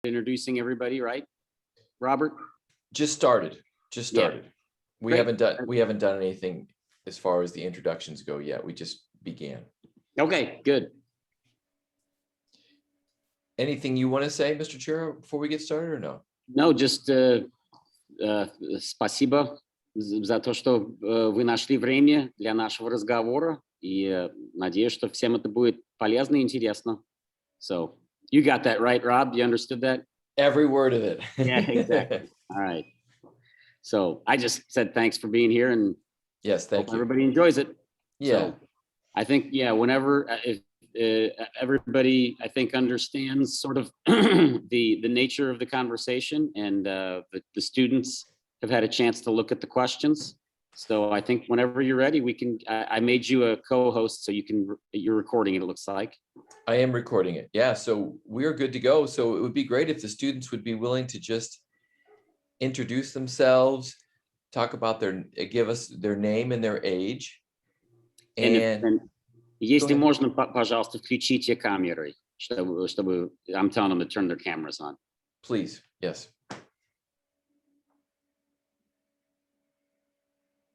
introducing everybody, right? Robert? Just started. Yeah. We Great. haven't done anything as far as the introductions go yet. We just began. Okay, good. Anything you want to say, Mr. Chiro, before we get started, or no? No, just спасибо за то, что вы нашли время для нашего разговора. И надеюсь, что всем это будет полезно и интересно. So, you got that right, Rob? You understood that? Every word of it. Yeah, exactly. All right. So I just said thanks for being here, and Yes, thank hope you. everybody enjoys it. Yeah. So I think, yeah, whenever if everybody, I think, understands sort of the nature of the conversation, and the students have had a chance to look at the questions. So I think whenever you're ready, we can. I made you a co-host, so you're recording it. It looks like. I am recording it. Yeah, so we're good to go. So it would be great if the students would be willing to just introduce themselves, talk about give us their name and their age. And если можно, пожалуйста, включите камеры, чтобы I'm telling them to turn their cameras on. Please, yes.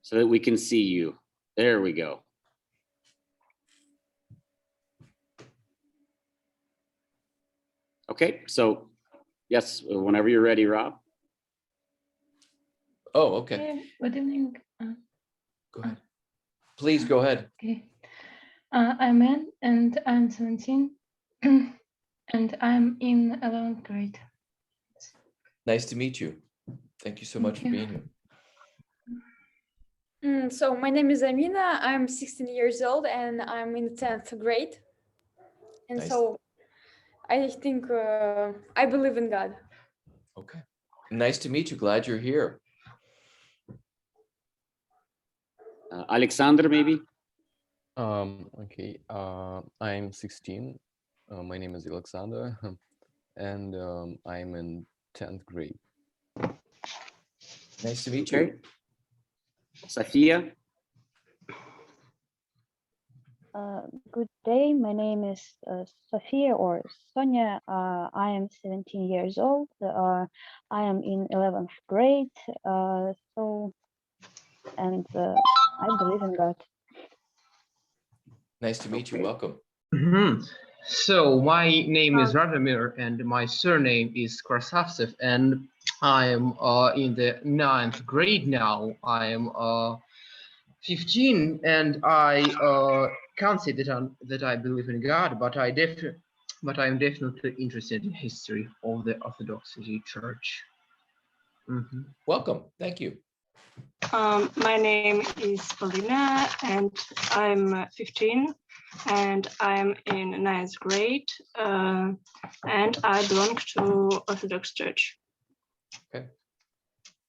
So that we can see you. There we go. Okay, so yes, whenever you're ready, Rob. Oh, okay. Good evening. Go ahead. Please go ahead. Okay. I'm Anne, and I'm 17, and I'm in 11th grade. Nice to meet you. Thank you so much for being here. So my name is Amina. I'm 16 years old, and I'm in 10th grade. And Nice. So I think I believe in God. Okay. Nice to meet you. Glad you're here. Alexander, maybe? Okay, I'm 16. My name is Alexander, and I'm in 10th grade. Nice to meet Okay. you. Sophia? Good day. My name is Sophia or Sonia. I am 17 years old. I am in 11th grade. I believe in God. Nice to meet you. Welcome. So my name is Radomir, and my surname is Krasavtsev, and I am in the 9th grade now. I am 15, and I can't say that I believe in God, but I am definitely interested in history of the Orthodox Church. Welcome. Thank you. My name is Paulina, and I'm 15, and I'm in 9th grade, and I belong to Orthodox Church. Okay.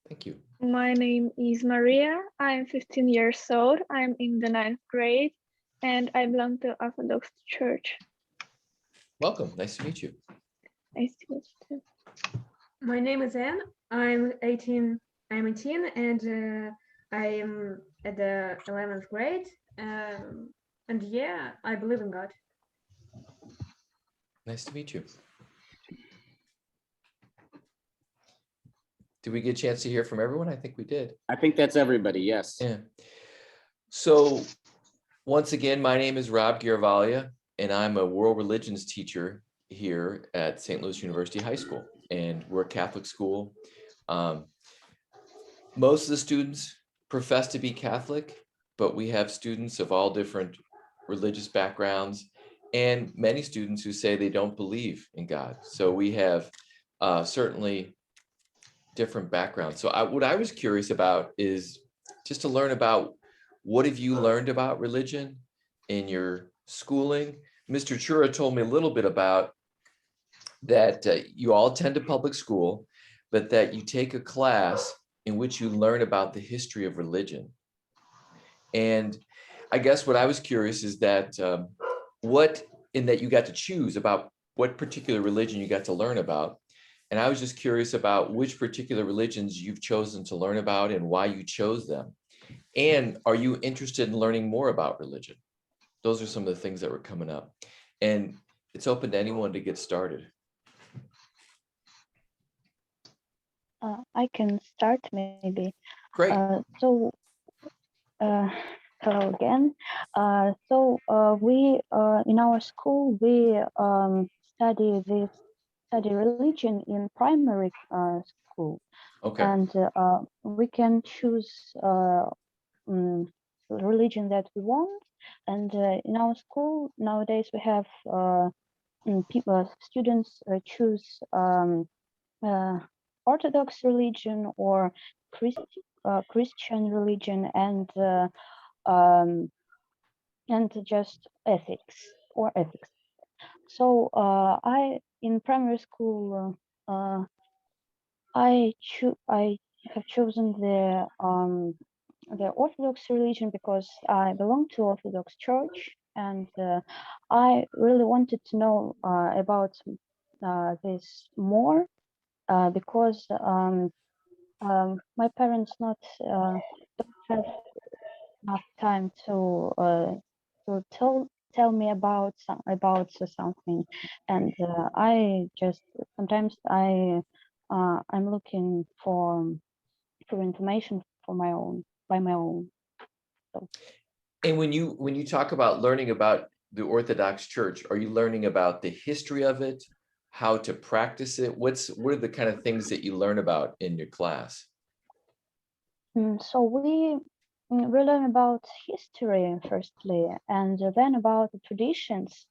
Thank you. My name is Maria. I'm 15 years old. I'm in the 9th grade, and I belong to Orthodox Church. Welcome. Nice to meet you. Nice to meet you too. My name is Anne. I'm 18, and I am at the 11th grade. And yeah, I believe in God. Nice to meet you. Did we get a chance to hear from everyone? I think we did. I think that's everybody, yes. Yeah. So once again, my name is Rob Giravaglia, and I'm a world religions teacher here at St. Louis University High School, and we're a Catholic school. Most of the students profess to be Catholic, but we have students of all different religious backgrounds and many students who say they don't believe in God. So we have certainly different backgrounds. So what I was curious about is just to learn about what have you learned about religion in your schooling. Mr. Chura told me a little bit about that you all attend a public school, but that you take a class in which you learn about the history of religion. And I guess what I was curious is that in that you got to choose about what particular religion you got to learn about. And I was just curious about which particular religions you've chosen to learn about and why you chose them. And are you interested in learning more about religion? Those are some of the things that were coming up. And it's open to anyone to get started. I can start maybe. Great. So, hello again. We in our school we study religion in primary school, Okay. and we can choose religion that we want. And in our school nowadays we have students choose Orthodox religion or Christian religion, um, and just ethics. So I in primary school I have chosen the Orthodox religion because I belong to Orthodox Church, and I really wanted to know about this more because my parents not don't have enough time to tell me about something, and I just sometimes I'm looking for information for my own by my own. So. And when you talk about learning about the Orthodox Church, are you learning about the history of it, how to practice it? What are the kind of things that you learn about in your class? So we learn about history firstly, and then about the traditions.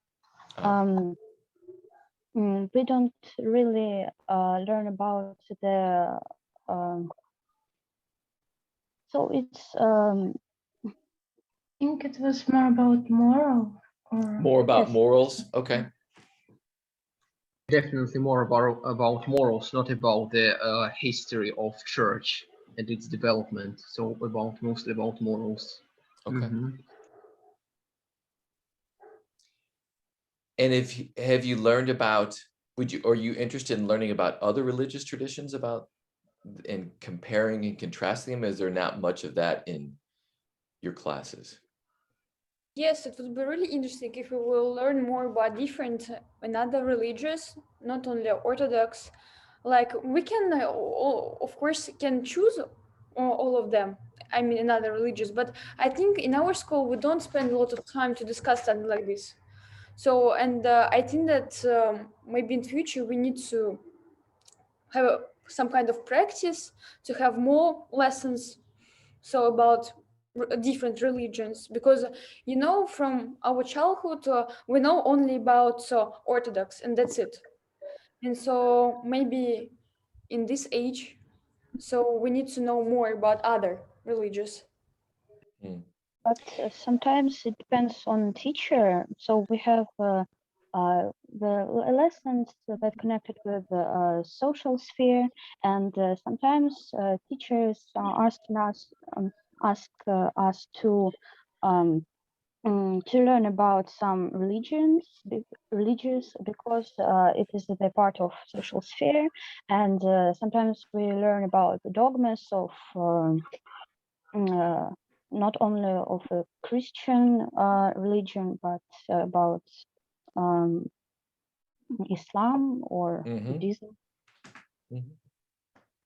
We don't really learn about the. So it's. I think it was more about moral. More about Yes. morals. Okay. Definitely more about morals, not about the history of church and its development. So mostly about morals. Okay. Mhm. And have you learned about, are you interested in learning about other religious traditions about and comparing and contrasting them? Is there not much of that in your classes? Yes, it would be really interesting if we will learn more about different another religions, not only Orthodox. Like we can, of course, can choose all of them. I mean, another religions, but I think in our school we don't spend a lot of time to discuss something like this. So, and I think that maybe in future we need to have some kind of practice to have more lessons so about different religions, because from our childhood we know only about Orthodox and that's it. And so maybe in this age, so we need to know more about other religions. But sometimes it depends on teacher. So we have the lessons that connected with the social sphere, and sometimes teachers are asking us ask us to learn about some religious because it is the part of social sphere, and sometimes we learn about the dogmas of not only of a Christian religion, but about um, Islam or Buddhism.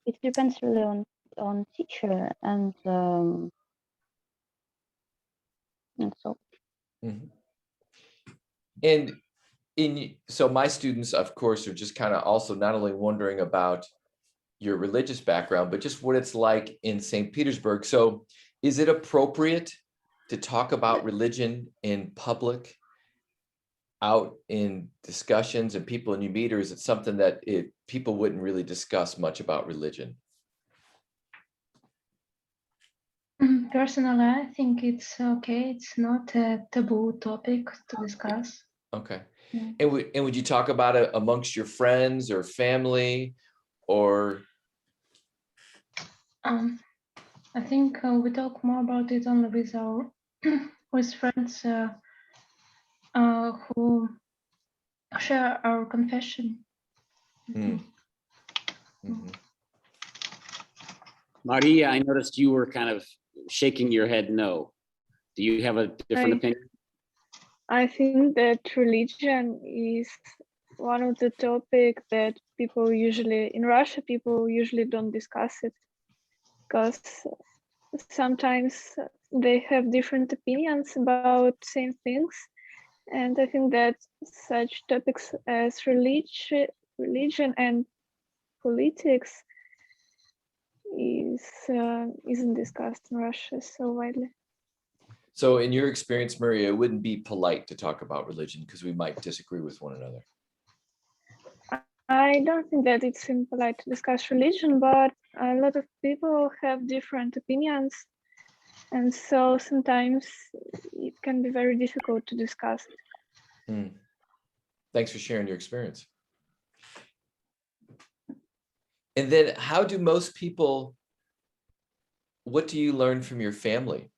It depends really on teacher, and so. And so my students, of course, are just kind of also not only wondering about your religious background, but just what it's like in St. Petersburg. So is it appropriate to talk about religion in public, out in discussions and people in you meet, or is it something that people wouldn't really discuss much about religion? Personally, I think it's okay. It's not a taboo topic to discuss. Okay. Yeah. And would you talk about it amongst your friends or family, or? I think we talk more about it only with our with friends who share our confession. Maria, I noticed you were kind of shaking your head no. Do you have a different opinion? I think that religion is one of the topics that people usually in Russia, people usually don't discuss it because sometimes they have different opinions about same things. And I think that such topics as religion and politics isn't discussed in Russia so widely. So in your experience, Maria, it wouldn't be polite to talk about religion because we might disagree with one another. I don't think that it's impolite to discuss religion, but a lot of people have different opinions. And so sometimes it can be very difficult to discuss. Thanks for sharing your experience. And then how do most people, what do you learn from your family,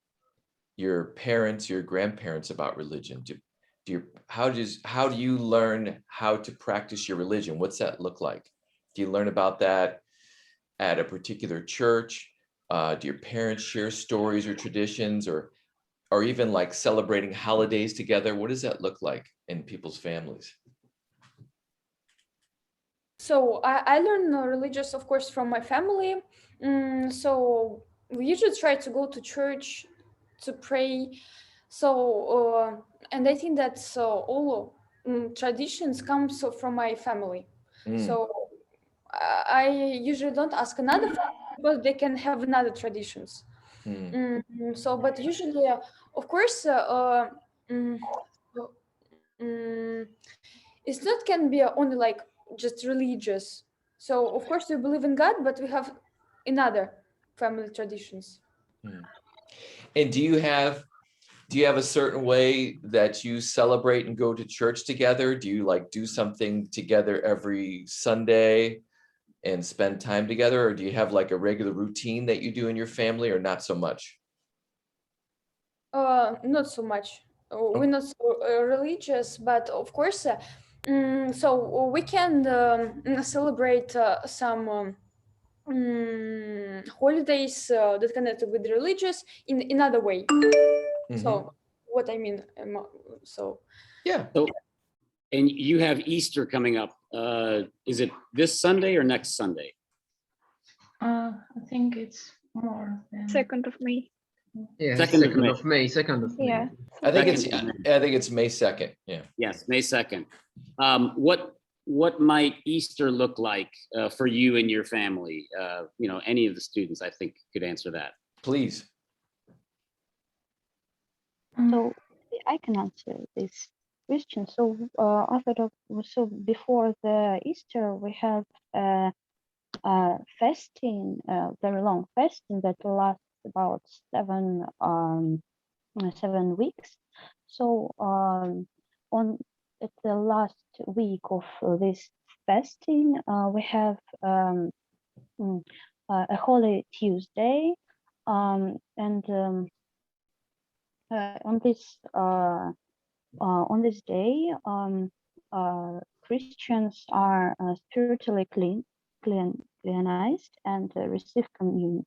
your parents, your grandparents about religion? How do you learn how to practice your religion? What's that look like? Do you learn about that at a particular church? Do your parents share stories or traditions, or even like celebrating holidays together? What does that look like in people's families? So I learn religious, of course, from my family. So we usually try to go to church to pray. So and I think that all traditions come from my family. So I usually don't ask another family because they can have another traditions. So, but usually, of course, it's not can be only like just religious. So of course we believe in God, but we have another family traditions. And do you have a certain way that you celebrate and go to church together? Do you like do something together every Sunday and spend time together? Or do you have like a regular routine that you do in your family, or not so much? Not so much. We're not so religious, but of course, so we can celebrate some holidays that connected with religious in another way. So what I mean, so yeah. So, and you have Easter coming up. Is it this Sunday or next Sunday? I think it's more than 2nd of May. Yeah, 2nd of May. 2nd of May. Yeah. I think it's May 2nd. Yeah. Yes, May 2nd. What might Easter look like for you and your family? Any of the students, I think, could answer that. Please. So I can answer this question. So so before the Easter, we have fasting, very long fasting that lasts about 7 weeks. So at the last week of this fasting, we have a Holy Tuesday, and on this day, Christians are spiritually cleansed and receive communion,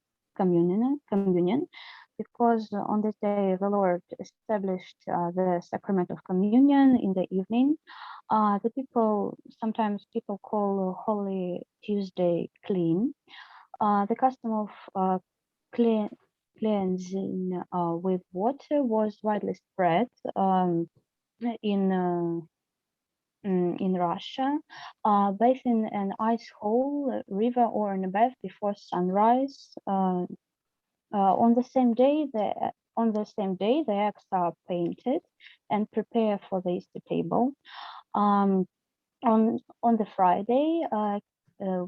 because on this day the Lord established the sacrament of communion in the evening. Sometimes people call Holy Tuesday clean. The custom of cleansing with water was widely spread in Russia, bathing an ice hole, river, or in a bath before sunrise. On the same day, the eggs are painted and prepared for the Easter table. On the Friday,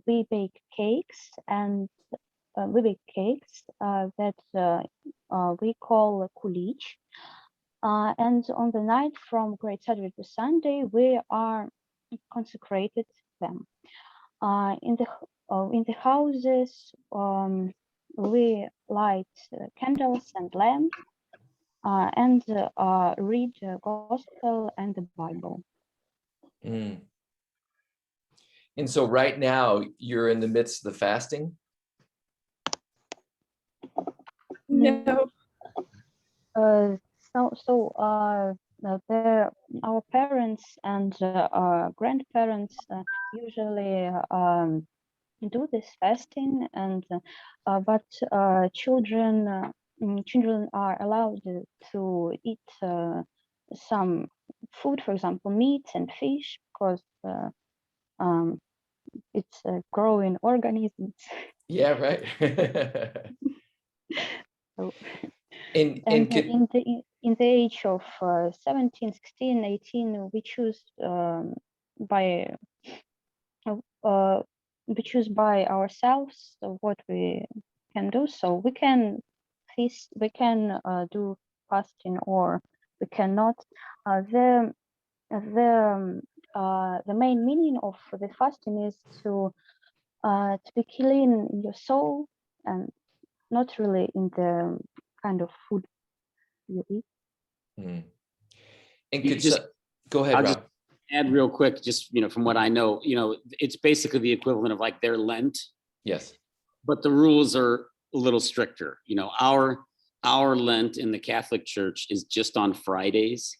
we bake cakes that we call kulich. And on the night from Great Saturday to Sunday, we are consecrated them. In the houses, we light candles and lamps, and read the Gospel and the Bible. And so right now you're in the midst of the fasting? no. our parents and our grandparents usually do this fasting, and but children are allowed to eat some food, for example, meat and fish, because um, it's growing organisms. Yeah, right. So, And and could, in the age of 17, 16, 18, by uh, we choose by ourselves what we can do. So we can feast, we can do fasting, or we cannot. The the main meaning of the fasting is to be clean in your soul, and not really in the kind of food you eat. and You could just- go ahead, I'll Rob. just add real quick, just, from what I know, it's basically the equivalent of like their Lent, Yes. but the rules are a little stricter. Our Lent in the Catholic Church is just on Fridays,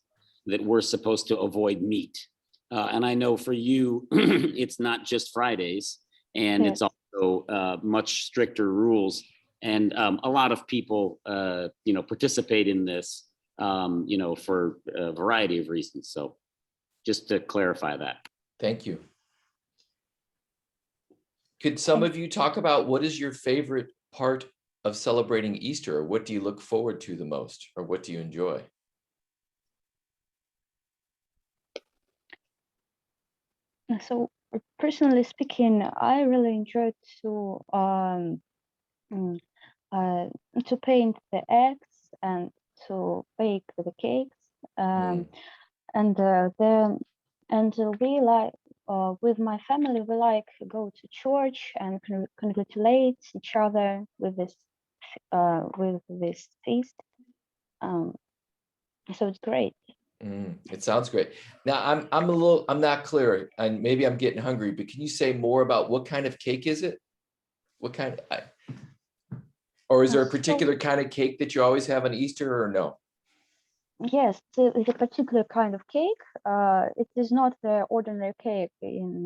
that we're supposed to avoid meat. And I know for you, it's not just Fridays, and Yes. it's also much stricter rules. And a lot of people, participate in this, for a variety of reasons. So just to clarify that. Thank you. Could some of you talk about what is your favorite part of celebrating Easter, or what do you look forward to the most, or what do you enjoy? So personally speaking, I really enjoy to paint the eggs and to bake the cakes. And we like with my family, we like go to church and congratulate each other with this feast. So it's great. It sounds great. Now I'm not clear, and maybe I'm getting hungry, but can you say more about what kind of cake is it? What kind or is there a particular kind of cake that you always have on Easter, or no? Yes, it's a particular kind of cake. It is not the ordinary cake in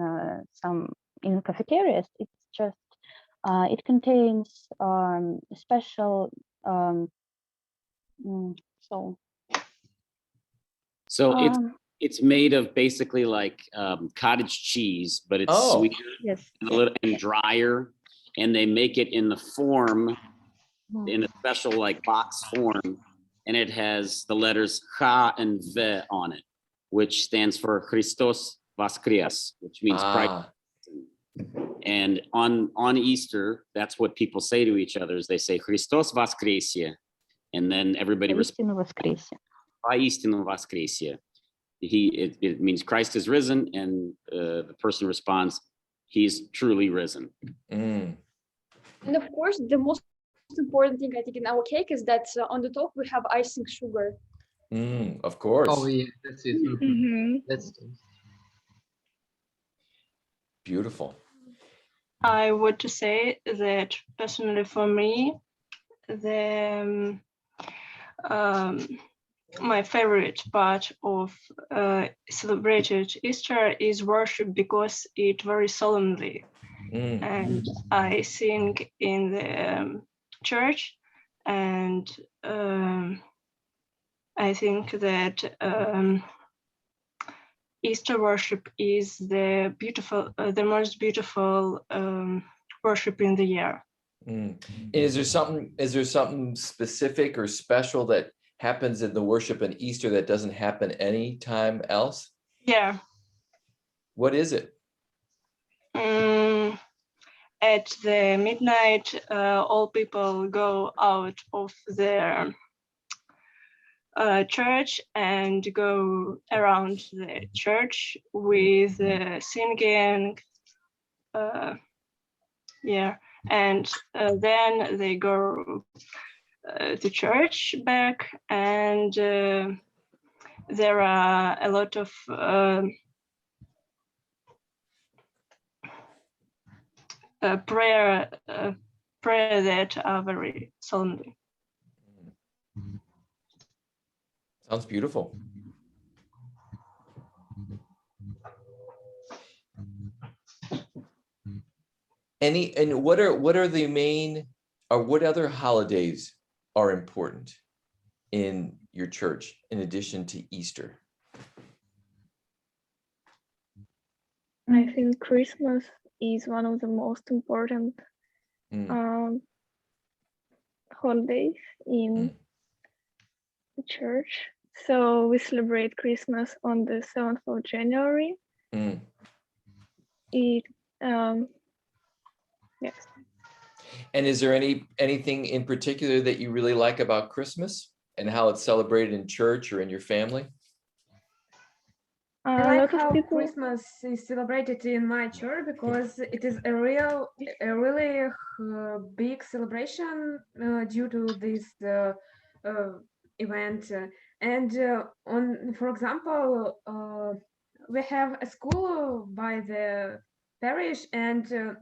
cafeterias. It's just it contains special it's made of basically like cottage cheese, but it's sweeter and drier, and they make it in the form, in a special like box form, and it has the letters Cha and Ve on it, which stands for Christos Voskres, which means Christ. And on Easter, that's what people say to each other, is they say Christos Voskresie, and then everybody responds, Истинно воскресе. It means Christ is risen, and the person responds, he's truly risen. And of course, the most important thing I think in our cake is that on the top we have icing sugar. Of course. Oh yeah, that's it. That's beautiful. I would say that personally for me, my favorite part of celebrated Easter is worship, because it very solemnly, and I sing in the church, and I think that Easter worship is the most beautiful worship in the year. Is there something specific or special that happens in the worship in Easter that doesn't happen any time else? Yeah. What is it? At the midnight, all people go out of their church and go around the church with singing. And then they go to church back, and there are a lot of prayer that are very solemn. Sounds beautiful. And what are the main, or what other holidays are important in your church in addition to Easter? I think Christmas is one of the most important holidays in the church. So we celebrate Christmas on the 7th of January. It yes. And is there anything in particular that you really like about Christmas and how it's celebrated in church or in your family? I A like lot of how people. Christmas is celebrated in my church because it is a really big celebration due to this event. And for example, we have a school by the parish, and the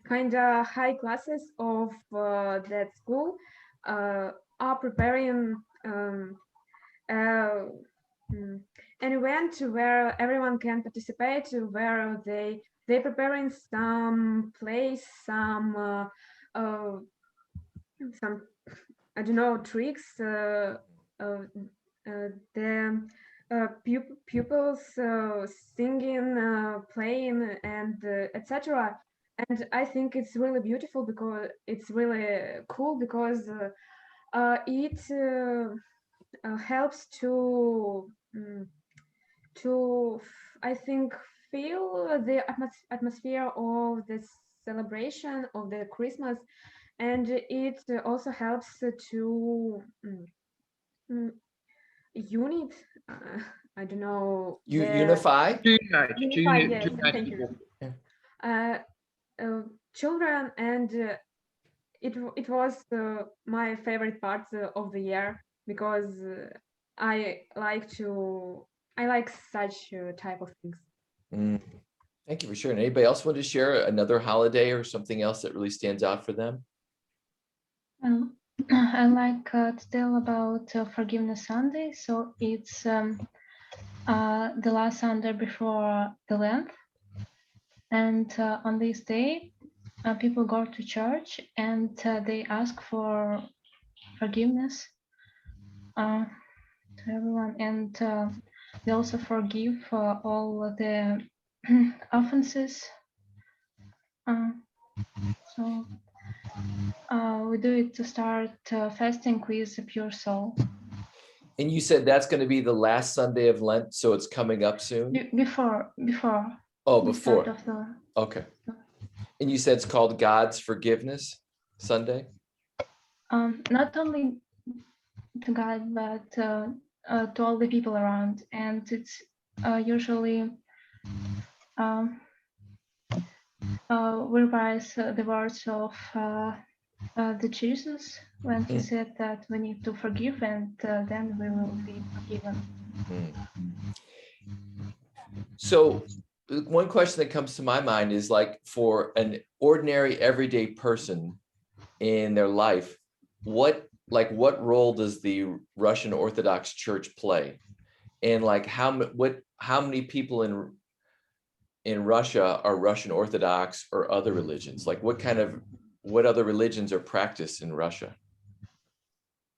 kind of high classes of that school are preparing an event where everyone can participate, where they preparing some plays, some I don't know, tricks. The pupils singing, playing, and etc. And I think it's really beautiful because it's really cool because it helps to I think feel the atmosphere of the celebration of the Christmas, and it also helps to unite. I don't know. Unify? Unify, yes, thank you. Yeah. Children, and it was my favorite part of the year because I like such type of things. Thank you for sharing. Anybody else want to share another holiday or something else that really stands out for them? I like to tell about Forgiveness Sunday. So it's the last Sunday before the Lent. And on this day, people go to church and they ask for forgiveness to everyone. And they also forgive all the offenses. So we do it to start fasting with a pure soul. And you said that's going to be the last Sunday of Lent, so it's coming up soon? Before. Oh, before. Okay. And you said it's called God's Forgiveness Sunday? Not only to God, but to all the people around. And it's usually we revise the words of the Jesus when he said that we need to forgive, and then we will be forgiven. So one question that comes to my mind is, like, for an ordinary everyday person in their life, what role does the Russian Orthodox Church play? And like how many people in Russia are Russian Orthodox or other religions? Like what other religions are practiced in Russia?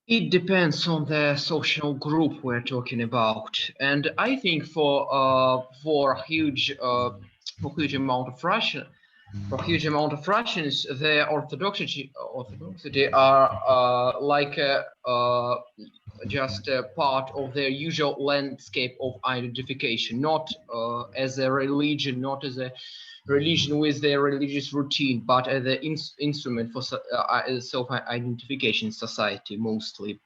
It depends on the social group we're talking about, and I think for a huge amount of Russians, the Orthodoxy are like just a part of their usual landscape of identification, not as a religion, not as a religion with their religious routine, but as an instrument for self-identification in society, mostly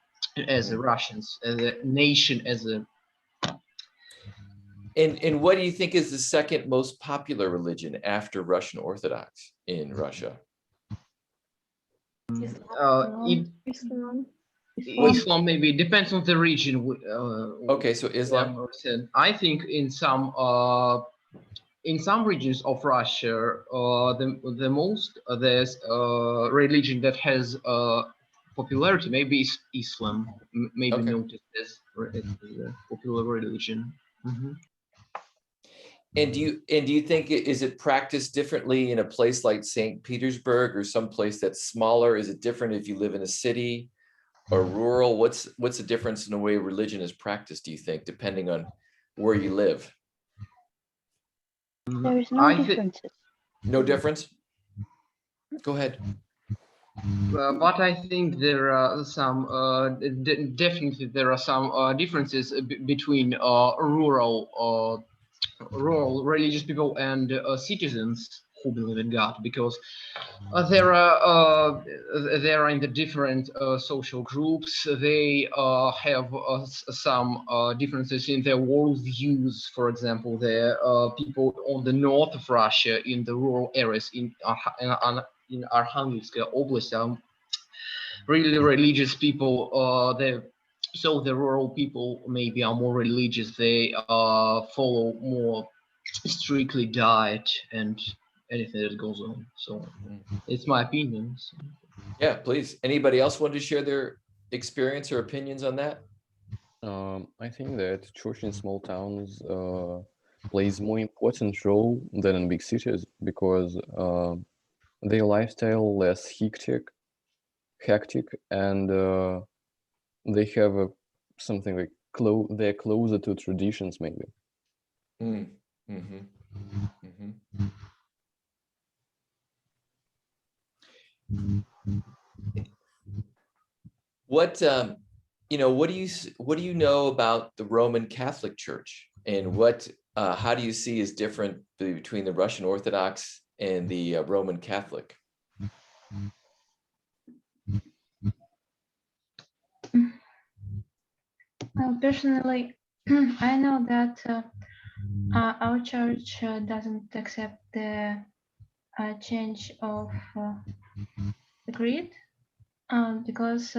as the Russians, as a nation, as a. And what do you think is the second most popular religion after Russian Orthodox in Russia? Islam maybe depends on the region. Okay, so Islam. I think in some regions of Russia, the most there's religion that has popularity maybe is Islam, maybe noticed as a popular religion. And do you think is it practiced differently in a place like St. Petersburg or some place that's smaller? Is it different if you live in a city or rural? What's the difference in the way religion is practiced, do you think, depending on where you live? There is no differences. No difference? Go ahead. But I think there are some, definitely there are some differences between rural religious people and citizens who believe in God, because there are in the different social groups. They have some differences in their worldviews. For example, the people on the north of Russia in the rural areas in Arkhangelsk Oblast are really religious people. So the rural people maybe are more religious. They follow more strictly diet and anything that goes on. So it's my opinion. So. Yeah, please. Anybody else want to share their experience or opinions on that? I think that church in small towns plays more important role than in big cities because their lifestyle less hectic, and they have something like they're closer to traditions maybe. What what do you know about the Roman Catholic Church, and how do you see is different between the Russian Orthodox and the Roman Catholic? Well, personally, I know that our church doesn't accept the change of the creed because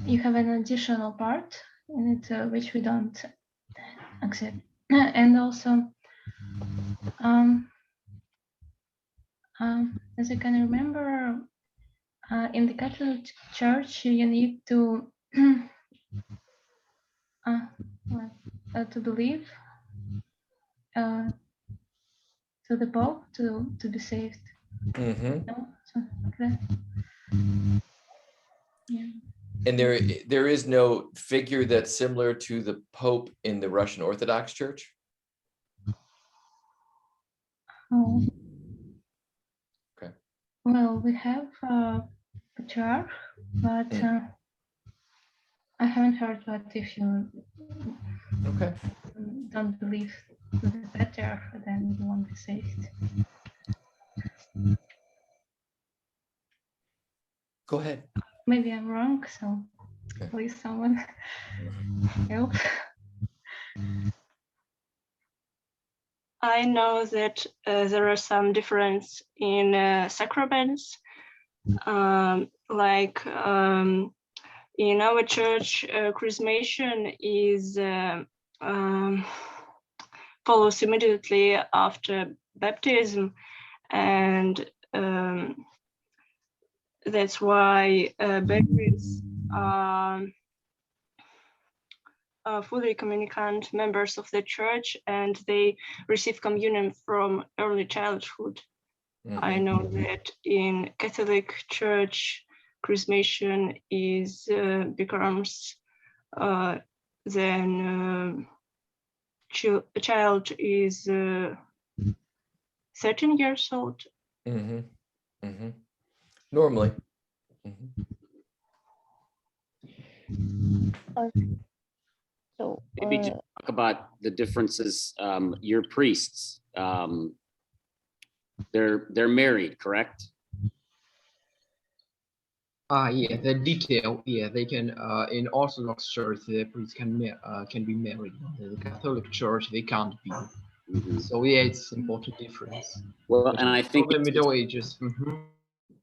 you have an additional part in it which we don't accept. And also, as I can remember, in the Catholic Church, you need to believe to the Pope to be saved. No? Something like that. Yeah. And there is no figure that's similar to the Pope in the Russian Orthodox Church? Oh. Okay. Well, we have a patriarch, but I haven't heard what if you don't believe the patriarch, then you won't be saved. Go ahead. Maybe I'm wrong, so please someone help. I know that there are some difference in sacraments, like in our church, chrismation is follows immediately after baptism, and that's why babies are fully communicant members of the church, and they receive communion from early childhood. I know that in Catholic Church, chrismation is becomes then a child is 13 years old. Normally. So maybe just talk about the differences. Your priests, they're married, correct? Yeah, the detail. Yeah, they can. In Orthodox Church, the priests can be married. In the Catholic Church, they can't be. So yeah, it's important difference. Well, and I think the Middle Ages.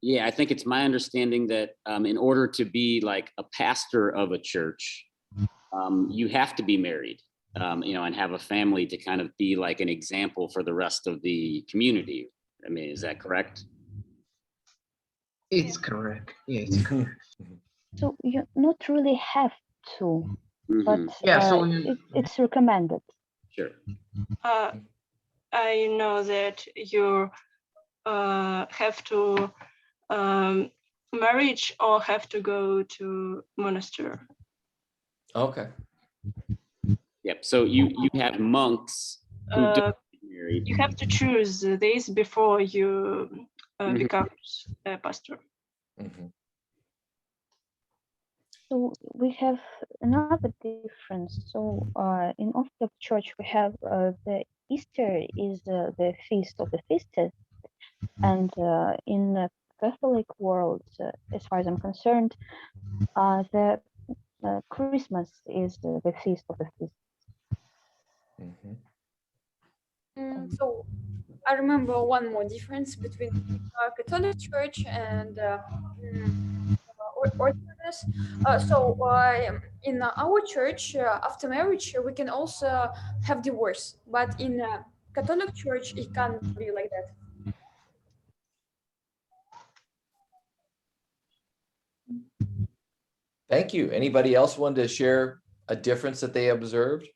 Yeah, I think it's my understanding that in order to be like a pastor of a church, you have to be married, and have a family to kind of be like an example for the rest of the community. I mean, is that correct? It's correct. Yeah, it's correct. So you not really have to, but yeah, so it's recommended. Sure. I know that you have to marriage or have to go to monastery. Okay. Yep. So you have monks who don't get married. You have to choose this before you become a pastor. Mhm. So we have another difference. So in Orthodox Church, we have the Easter is the feast of the feasts, and in the Catholic world, as far as I'm concerned, the Christmas is the feast of the feasts. Mhm. So I remember one more difference between Catholic Church and Orthodox. In our church, after marriage, we can also have divorce, but in Catholic Church, it can't be like that. Thank you. Anybody else want to share a difference that they observed?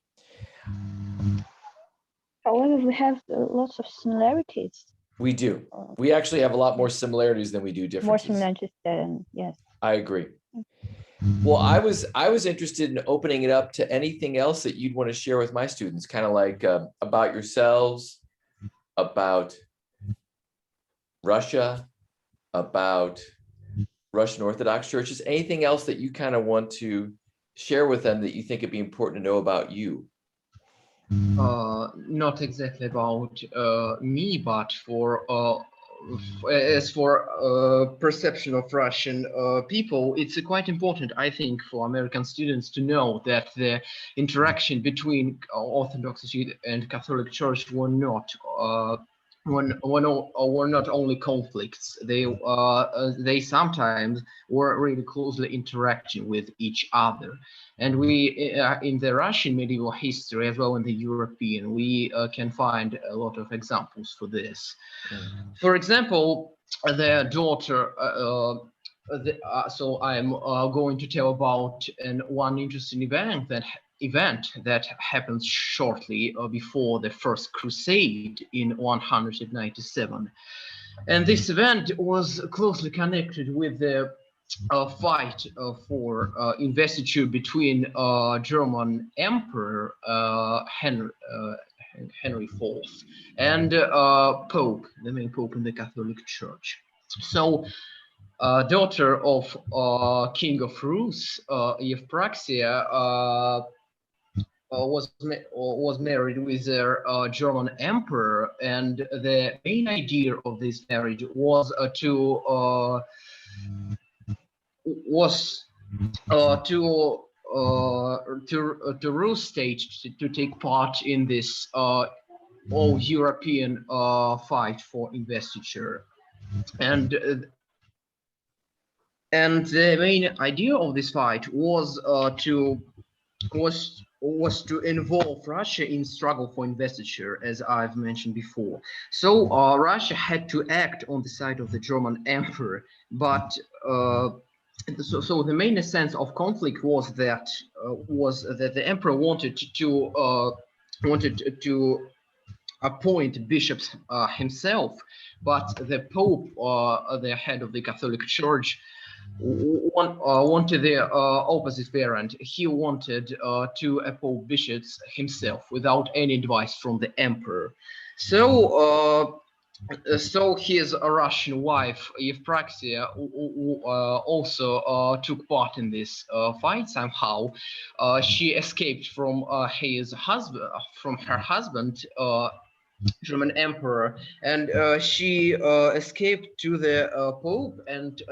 However, we have lots of similarities. We do. We actually have a lot more similarities than we do More differences. similarities than yes. I agree. Well, I was interested in opening it up to anything else that you'd want to share with my students, kind of like about yourselves, about Russia, about Russian Orthodox churches, anything else that you kind of want to share with them that you think it'd be important to know about you. Not exactly about me, but as for perception of Russian people, it's quite important, I think, for American students to know that the interaction between Orthodoxy and Catholic Church were not were not only conflicts. They sometimes were really closely interacting with each other. And we, in the Russian medieval history, as well in the European, we can find a lot of examples for this. For example, their daughter, so I'm going to tell about one interesting event that happened shortly before the First Crusade in 197. And this event was closely connected with the fight for investiture between German Emperor Henry IV and Pope, the main Pope in the Catholic Church. So, daughter of King of Rus, Evpraxia, was married with their German emperor, and the main idea of this marriage was to Rus state to take part in this all European fight for investiture, and the main idea of this fight was to involve Russia in struggle for investiture, as I've mentioned before. So Russia had to act on the side of the German emperor, but so the main sense of conflict was that the emperor wanted to appoint bishops himself, but the Pope, the head of the Catholic Church, wanted the opposite variant. He wanted to appoint bishops himself without any advice from the emperor. So his Russian wife Evpraxia also took part in this fight somehow. She escaped from her husband, German emperor, and she escaped to the Pope, and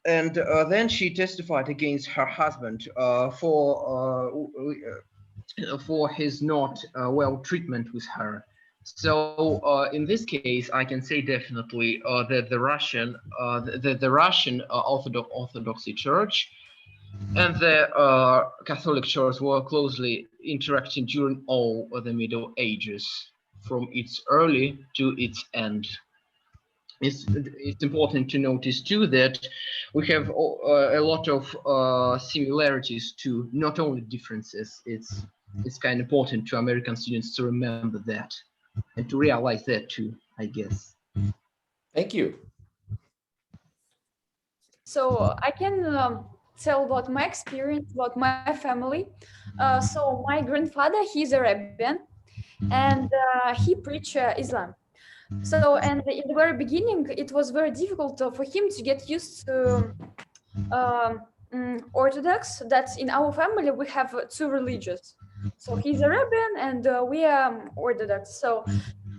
then she testified against her husband for his not well treatment with her. So in this case, I can say definitely that the Russian Orthodoxy Church and the Catholic Church were closely interacting during all of the Middle Ages, from its early to its end. It's important to notice too that we have a lot of similarities too, not only differences. It's it's kind of important to American students to remember that and to realize that too, I guess. Thank you. So I can tell about my experience, about my family. So my grandfather, he's a rabbi, and he preach Islam. So, and in the very beginning, it was very difficult for him to get used to Orthodox. That's in our family, we have two religions. So he's a rabbin and we are Orthodox. So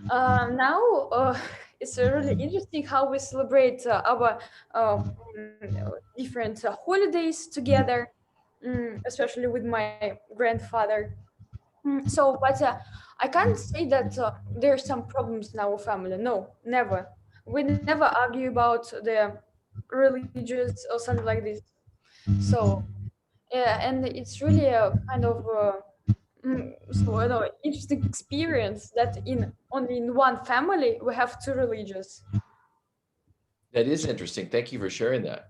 now it's really interesting how we celebrate our different holidays together, especially with my grandfather. So, but I can't say that there are some problems in our family. No, never. We never argue about the religious or something like this. So, yeah, and it's really a kind of so I know interesting experience that in only in one family we have two religions. That is interesting. Thank you for sharing that.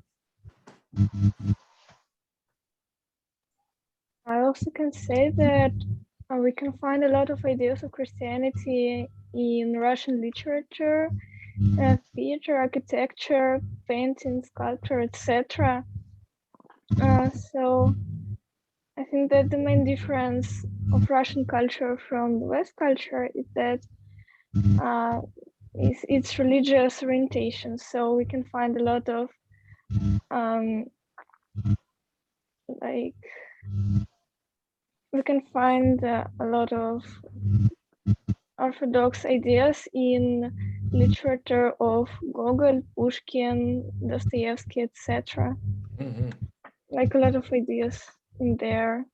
I also can say that we can find a lot of ideas of Christianity in Russian literature, theater, architecture, painting, sculpture, etc. So I think that the main difference of Russian culture from the West culture is that is its religious orientation. So we can find a lot of like we can find a lot of Orthodox ideas in literature of Gogol, Pushkin, Dostoevsky, etc. Like a lot of ideas in there.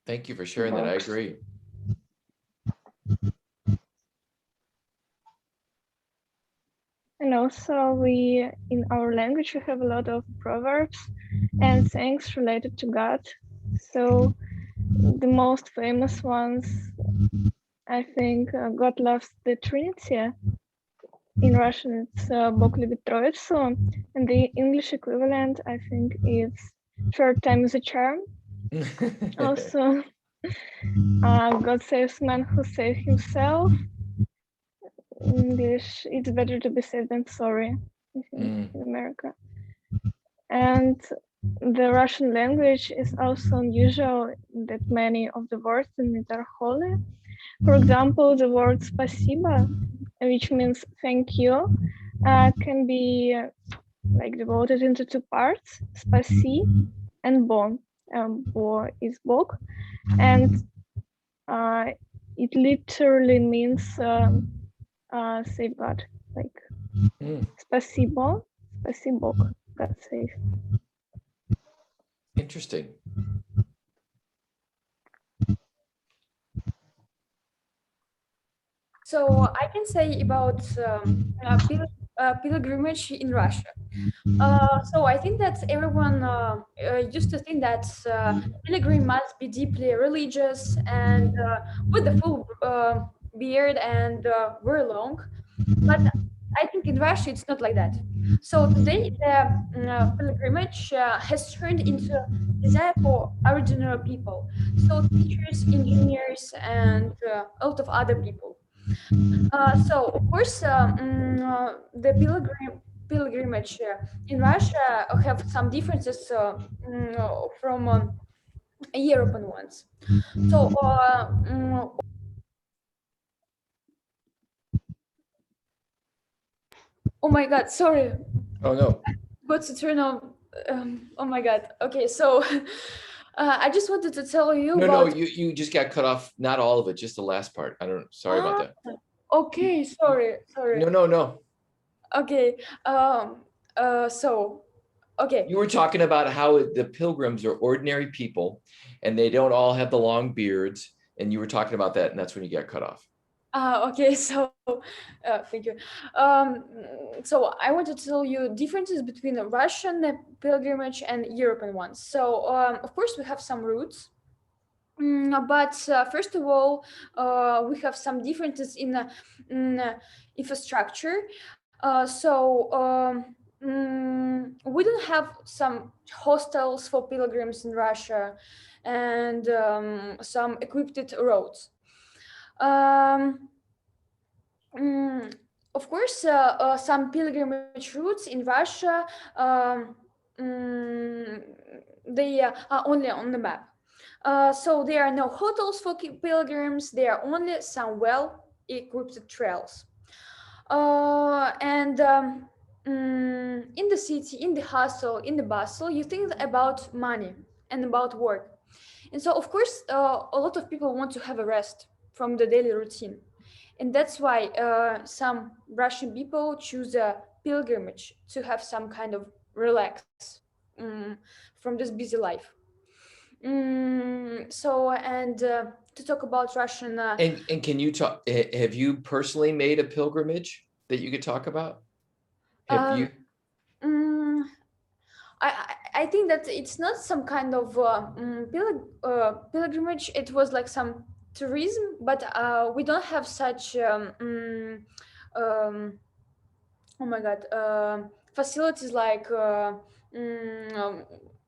Thank you for sharing that. I agree. And also we, in our language, we have a lot of proverbs and sayings related to God. So the most famous ones, I think, God loves the Trinity. In Russian, it's Бог любит Троицу, and the English equivalent, I think, is short time is a charm. Also, God saves man who saves himself. In English, it's better to be saved than sorry, I think, in America. And the Russian language is also unusual that many of the words in it are holy. For example, the word спасибо, which means thank you, can be like divided into two parts, спаси and бо. Bo is Bog, and it literally means save God, like спасибо, спаси Бог, God save. Interesting. So I can say about pilgrimage in Russia. So I think that everyone used to think that pilgrim must be deeply religious and with a full beard and very long. But I think in Russia it's not like that. So today the pilgrimage has turned into desire for ordinary people. So teachers, engineers, and a lot of other people. So of course, the pilgrimage in Russia have some differences from European ones. So, oh my God, sorry. Oh no. Got to turn on. Oh my God. Okay, so I just wanted to tell you. No, you just got cut off. Not all of it, just the last part. Sorry about that. Okay, sorry. No. Okay. So, okay. You were talking about how the pilgrims are ordinary people and they don't all have the long beards. And you were talking about that, and that's when you got cut off. Okay, so thank you. So I want to tell you differences between the Russian pilgrimage and European ones. So of course we have some roots. But first of all, we have some differences in infrastructure. We don't have some hostels for pilgrims in Russia, and some equipped roads. Um, mm, of course, some pilgrimage routes in Russia, mm, they are only on the map. So there are no hotels for pilgrims. There are only some well-equipped trails. And in the city, in the hustle, in the bustle, you think about money and about work. And so, of course, a lot of people want to have a rest from the daily routine. And that's why some Russian people choose a pilgrimage to have some kind of relax from this busy life. So, and to talk about Russian. And can you talk? Have you personally made a pilgrimage that you could talk about? Have you? Mm, I think that it's not some kind of pilgrimage. It was like some tourism, but we don't have such um, oh my god, facilities like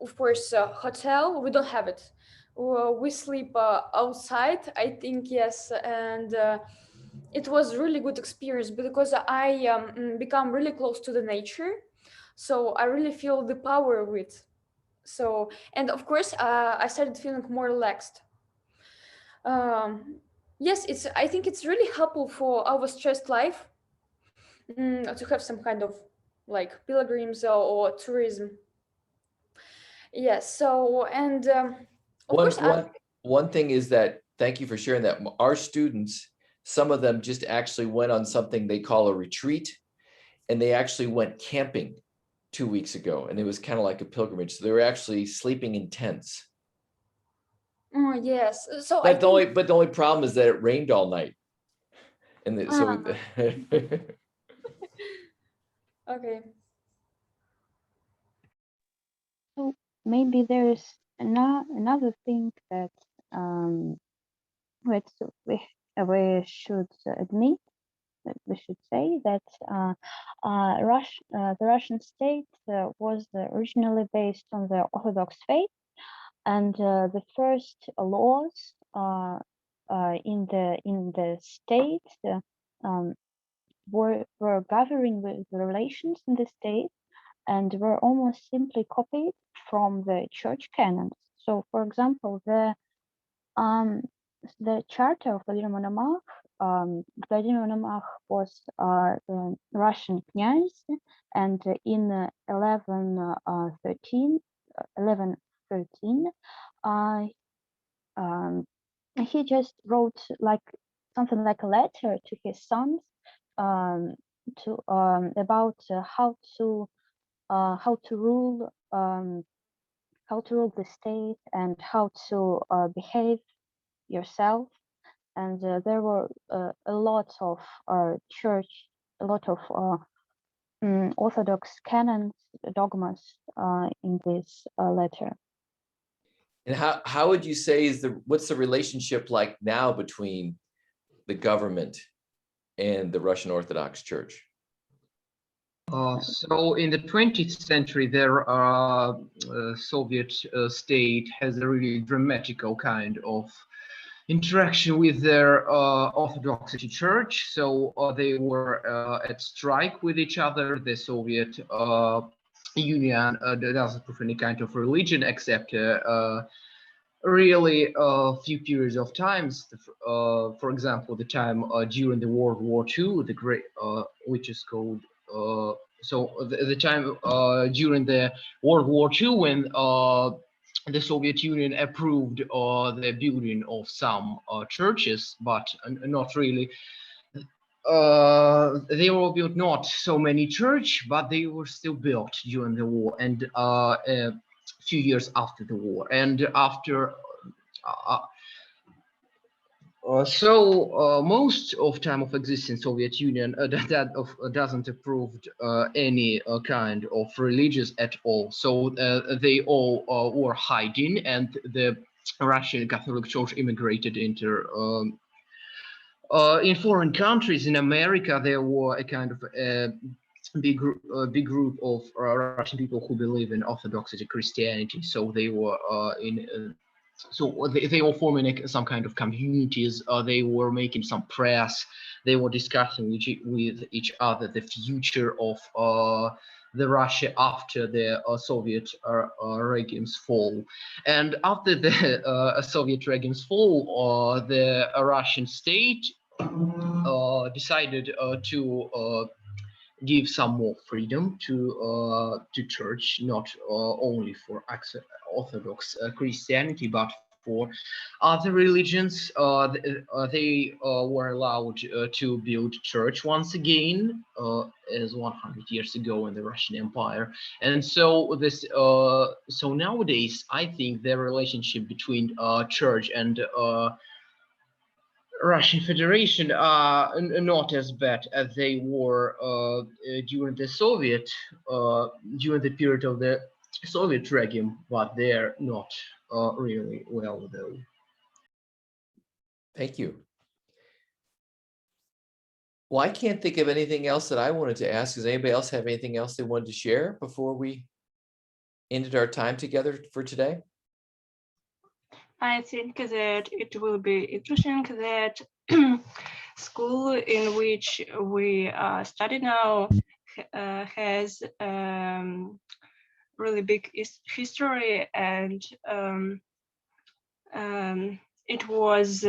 of course hotel. We don't have it. We sleep outside, I think. Yes, and it was really good experience because I become really close to the nature, so I really feel the power of it. So, and of course I started feeling more relaxed. um, yes, it's, I think it's really helpful for our stressed life, to have some kind of like pilgrims or tourism. Yes. So, and of One course one one thing is that, thank you for sharing that. Our students, some of them just actually went on something they call a retreat, and they actually went camping 2 weeks ago, and it was kind of like a pilgrimage. So they were actually sleeping in tents. yes. So But the only problem is that it rained all night. And so okay. So maybe there's another thing that which we should admit, that we should say that the Russian state was originally based on the Orthodox faith, and the first laws in the state were governing with the relations in the state, and were almost simply copied from the church canons. So, for example, the charter of Vladimir Monomach, Vladimir Monomach was the Russian knight, and in 1113, he just wrote like something like a letter to his sons, to about how to rule the state, and how to behave yourself. And there were a lot of church, a lot of Orthodox canons, dogmas in this letter. and how would you say what's the relationship like now between the government and the Russian Orthodox Church? So in the 20th century, Soviet state has a really dramatical kind of interaction with their Orthodox Church. So they were at strike with each other. The Soviet Union doesn't prove any kind of religion except really a few periods of times. For example, the time during the World War II, the great, which is called the time during the World War II, when the Soviet Union approved the building of some churches, but not really. They were built not so many church, but they were still built during the war and a few years after the war. And after most of time of existence Soviet Union doesn't approved any kind of religious at all. So they all were hiding, and the Russian Catholic Church immigrated into in foreign countries. In America, there were a kind of big group of Russian people who believe in Orthodox Christianity. So they were in So they were forming some kind of communities. They were making some press. They were discussing with each other the future of the Russia after the Soviet regime's fall. And after the Soviet regime's fall, the Russian state decided to give some more freedom to church, not only for Orthodox Christianity, but for other religions. They were allowed to build church once again, as 100 years ago in the Russian Empire. And so this, so nowadays, I think the relationship between church and Russian Federation are not as bad as they were during the Soviet, during the period of the Soviet regime, but they're not really well though. Thank you. Well, I can't think of anything else that I wanted to ask. Does anybody else have anything else they wanted to share before we ended our time together for today? I think that it will be interesting that school in which we study now has really big history, and it was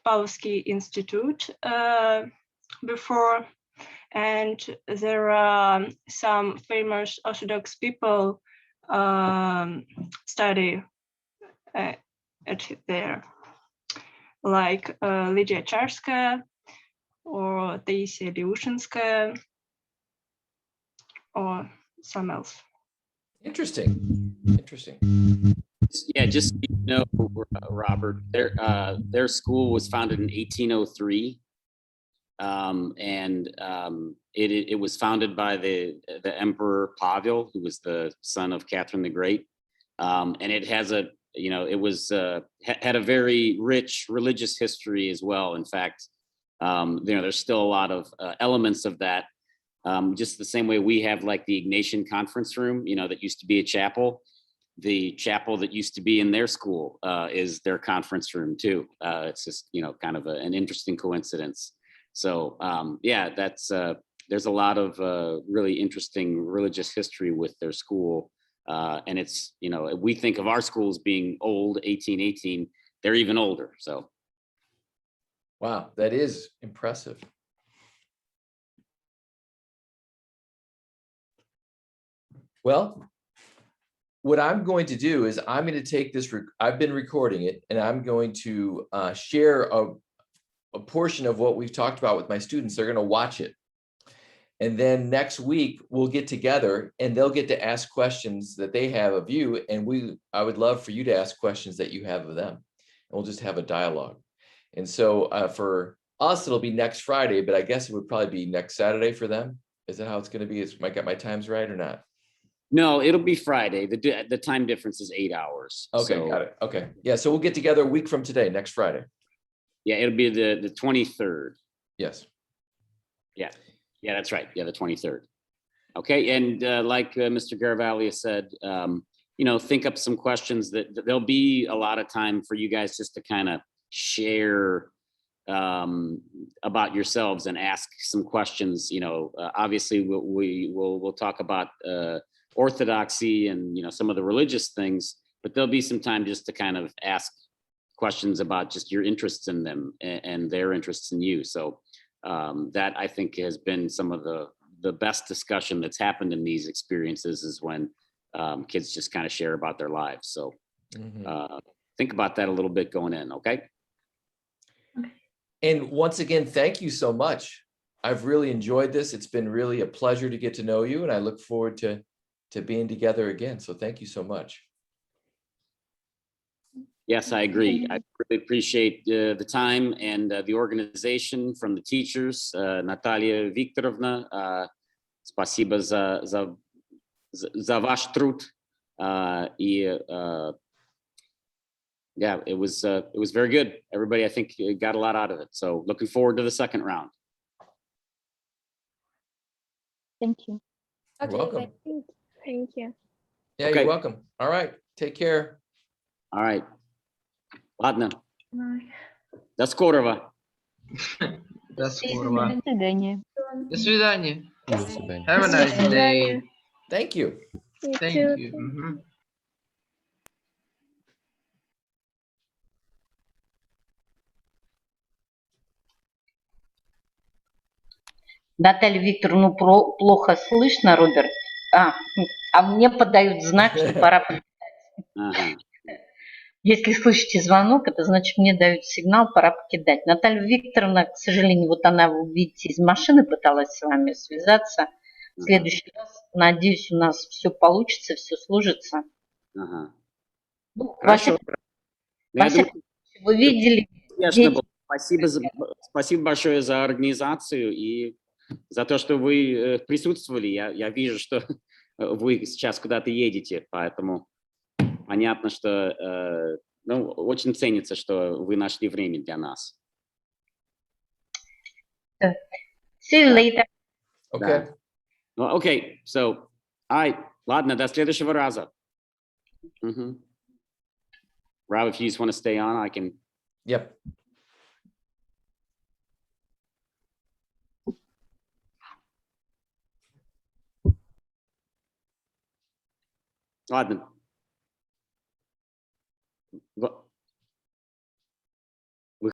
Pavlovsky Institute before, and there are some famous Orthodox people study at there, like Lydia Charskaya or Taisia Liushinskaya or some else. Interesting. Interesting. Yeah, just so you know, Robert, their school was founded in 1803, and it was founded by the Emperor Pavel, who was the son of Catherine the Great, and it has a, you know, it was had a very rich religious history as well. In fact, you know, there's still a lot of elements of that. Just the same way we have like the Ignatian conference room, you know, that used to be a chapel. The chapel that used to be in their school is their conference room too. It's just, you know, kind of an interesting coincidence. So yeah, that's there's a lot of really interesting religious history with their school. And it's, you know, we think of our schools being old, 1818, they're even older. So. Wow, that is impressive. Well, what I'm going to do is I'm going to take this, I've been recording it, and I'm going to share a portion of what we've talked about with my students. They're going to watch it. And then next week we'll get together and they'll get to ask questions that they have of you. And I would love for you to ask questions that you have of them. And we'll just have a dialogue. And so for us, it'll be next Friday, but I guess it would probably be next Saturday for them. Is that how it's going to be? Am I got my times right or not? No, it'll be Friday. The time difference is 8 hours. Okay, so, got it. Okay. Yeah, so we'll get together a week from today, next Friday. Yeah, it'll be the 23rd. Yes. Yeah. Yeah, that's right. Yeah, the 23rd. Okay, and like Mr. Garavaglia said, you know, think up some questions that there'll be a lot of time for you guys just to kind of share about yourselves and ask some questions. You know, obviously we'll talk about orthodoxy and, you know, some of the religious things, but there'll be some time just to kind of ask questions about just your interests in them and their interests in you. So that I think has been some of the best discussion that's happened in these experiences is when kids just kind of share about their lives. So think about that a little bit going in. Okay. And once again, thank you so much. I've really enjoyed this. It's been really a pleasure to get to know you, and I look forward to being together again. So thank you so much. Yes, I agree. I really appreciate the time and the organization from the teachers. Natalia Viktorovna, спасибо за ваш труд. Yeah, it was very good. Everybody, I think, got a lot out of it. So looking forward to the second round. Thank you. You're welcome. Thank you. Yeah, Okay. you're welcome. All right. Take care. All right. Ладно, Bye. до скорого. До скорого. До свидания. До свидания. До свидания. Have a nice day. свидания. Thank you. You Thank too. you. Мгм. Наталья Викторовна, плохо слышно, Роберт. А мне подают знак, что пора. Ага. Если слышите звонок, это значит, мне дают сигнал, пора покидать. Наталья Викторовна, к сожалению, вот она, вы видите, из машины пыталась с вами связаться. В следующий раз, надеюсь, у нас все получится, все сложится. Ага. Ну, Хорошо. Я думаю, вы видели. успешно было. Спасибо большое за организацию и за то, что вы присутствовали. Я вижу, что вы сейчас куда-то едете, поэтому понятно, что ну, очень ценится, что вы нашли время для нас. See you later. Okay. Ну, окей, so, ладно, до следующего раза. Rob, if you just want to stay on, I can. Yep. Ладно.